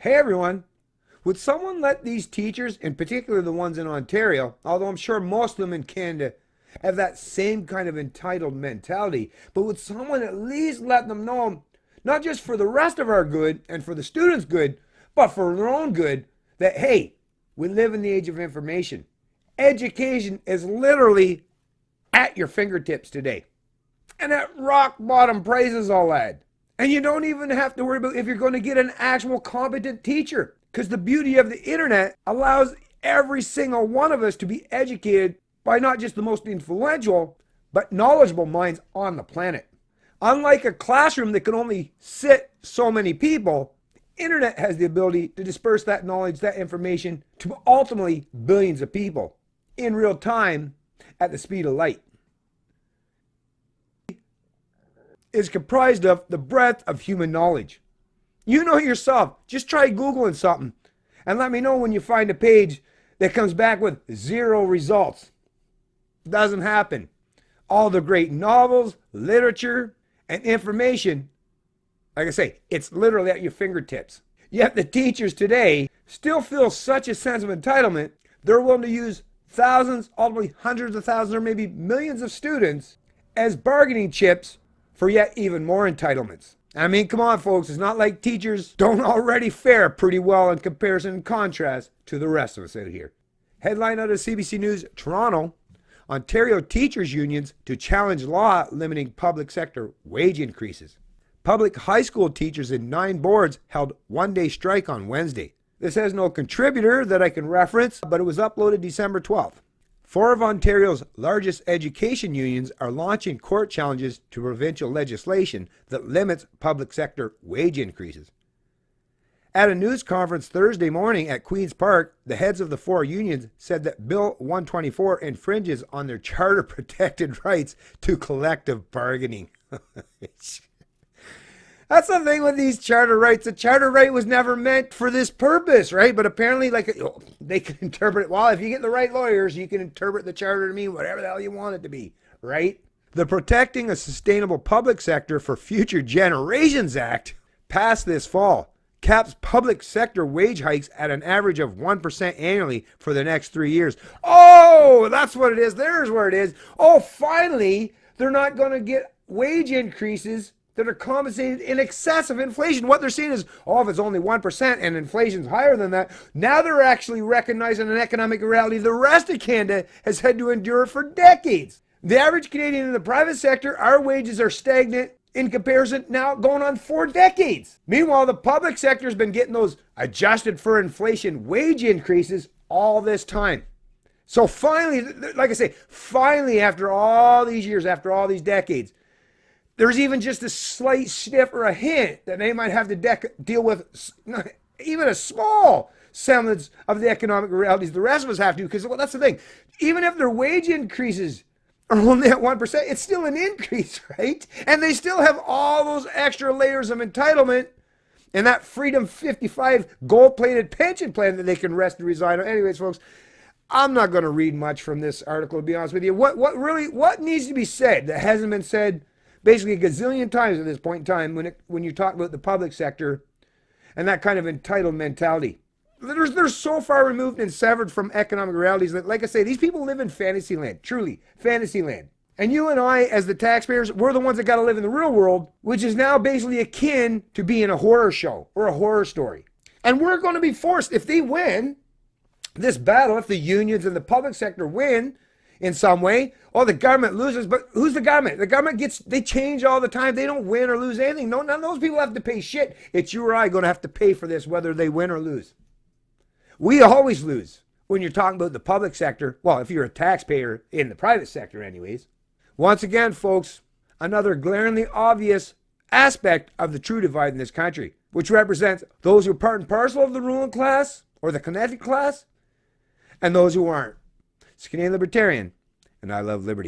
Hey everyone, would someone let these teachers, in particular the ones in Ontario, although I'm sure most of them in Canada, have that same kind of entitled mentality, but would someone at least let them know, not just for the rest of our good and for the students' good, but for their own good, that hey, we live in the age of information. Education is literally at your fingertips today. And at rock bottom prices, I'll add. And you don't even have to worry about if you're going to get an actual competent teacher. Because the beauty of the internet allows every single one of us to be educated by not just the most influential, but knowledgeable minds on the planet. Unlike a classroom that can only sit so many people, internet has the ability to disperse that knowledge, that information to ultimately billions of people in real time at the speed of light. Is comprised of the breadth of human knowledge. You know yourself, just try Googling something and let me know when you find a page that comes back with 0 results. Doesn't happen. All the great novels, literature, and information, like I say, it's literally at your fingertips. Yet the teachers today still feel such a sense of entitlement, they're willing to use thousands, ultimately hundreds of thousands, or maybe millions of students as bargaining chips for yet even more entitlements. I mean, come on, folks. It's not like teachers don't already fare pretty well in comparison and contrast to the rest of us out here. Headline out of CBC News, Toronto, Ontario teachers' unions to challenge law limiting public sector wage increases. Public high school teachers in 9 boards held one-day strike on Wednesday. This has no contributor that I can reference, but it was uploaded December 12th. 4 of Ontario's largest education unions are launching court challenges to provincial legislation that limits public sector wage increases. At a news conference Thursday morning at Queen's Park, the heads of the 4 unions said that Bill 124 infringes on their charter-protected rights to collective bargaining. That's the thing with these charter rights. The charter right was never meant for this purpose, right? But apparently, they can interpret it. Well, if you get the right lawyers, you can interpret the charter to mean whatever the hell you want it to be, right? The Protecting a Sustainable Public Sector for Future Generations Act, passed this fall, caps public sector wage hikes at an average of 1% annually for the next 3 years. Oh, that's what it is. There's where it is. Oh, finally, they're not going to get wage increases that are compensated in excess of inflation. What they're saying is, oh, if it's only 1% and inflation's higher than that, now they're actually recognizing an economic reality the rest of Canada has had to endure for decades. The average Canadian in the private sector, our wages are stagnant in comparison now going on 4 decades. Meanwhile, the public sector has been getting those adjusted for inflation wage increases all this time. So finally, like I say, finally after all these years, after all these decades, there's even just a slight sniff or a hint that they might have to deal with even a small semblance of the economic realities the rest of us have to, because that's the thing. Even if their wage increases are only at 1%, it's still an increase, right? And they still have all those extra layers of entitlement and that Freedom 55 gold-plated pension plan that they can rest and resign on. Anyways, folks, I'm not going to read much from this article, to be honest with you. What needs to be said that hasn't been said basically a gazillion times at this point in time when you talk about the public sector and that kind of entitled mentality? They're so far removed and severed from economic realities that, like I say, these people live in fantasy land, truly fantasy land. And you and I, as the taxpayers, we're the ones that got to live in the real world, which is now basically akin to being a horror show or a horror story. And we're going to be forced, if they win this battle, if the unions and the public sector win in some way, oh, the government loses, but who's the government? The government they change all the time. They don't win or lose anything. No, none of those people have to pay shit. It's you or I going to have to pay for this, whether they win or lose. We always lose when you're talking about the public sector. Well, if you're a taxpayer in the private sector anyways. Once again, folks, another glaringly obvious aspect of the true divide in this country, which represents those who are part and parcel of the ruling class or the connected class and those who aren't. It's Canadian Libertarian, and I love liberty.